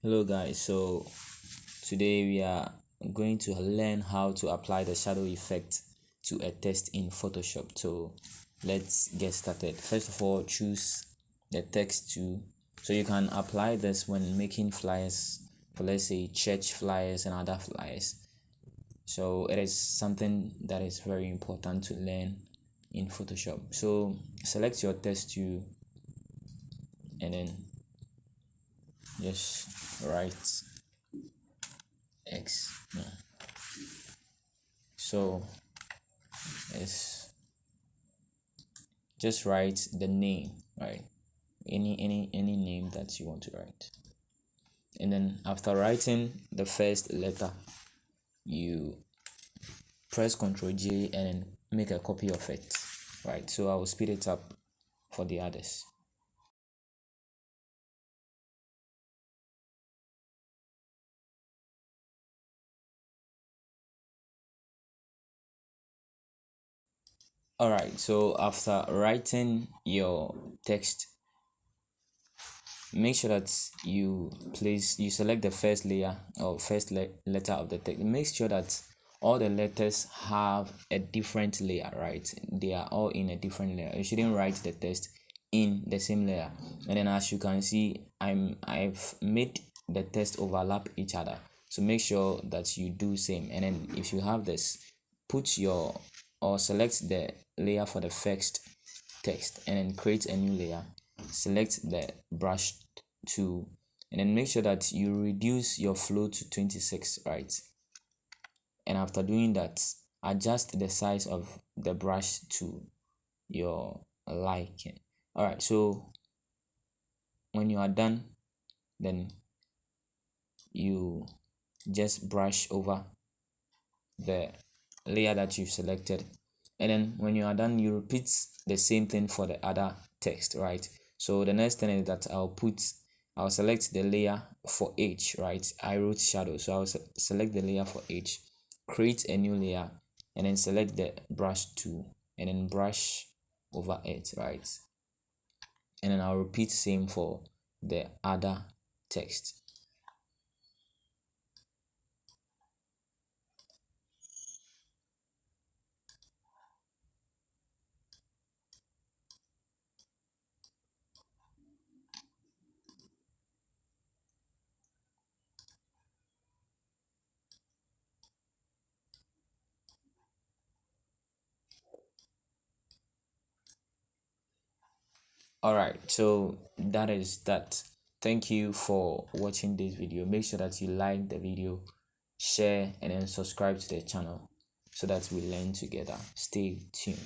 Hello guys, so today we are going to learn how to apply the shadow effect to a text in Photoshop. So let's get started. First of all, choose the text tool. So you can apply this when making flyers for, let's say, church flyers and other flyers. So it is something that is very important to learn in Photoshop. So select your text tool and then just write X. No. So it's just write the name, right? Any name that you want to write. And then after writing the first letter, you press Ctrl J and then make a copy of it, right? So I will speed it up for the others. All right, so after writing your text, make sure that you select the first layer or letter of the text. Make sure that all the letters have a different layer, right? They are all in a different layer. You shouldn't write the text in the same layer. And then as you can see, I've made the text overlap each other, so make sure that you do same. And then if you have this, put your or select the layer for the first text and then create a new layer. Select the brush tool and then make sure that you reduce your flow to 26, right? And after doing that, adjust the size of the brush to your liking. All right, so when you are done, then you just brush over the layer that you've selected, and then when you are done, you repeat the same thing for the other text, right? So the next thing is that I'll select the layer for H, right? I wrote shadow, so I'll select the layer for H, create a new layer, and then select the brush tool and then brush over it, right? And then I'll repeat same for the other text. All right, so that is that. Thank you for watching this video. Make sure that you like the video, share, and then subscribe to the channel so that we learn together. Stay tuned.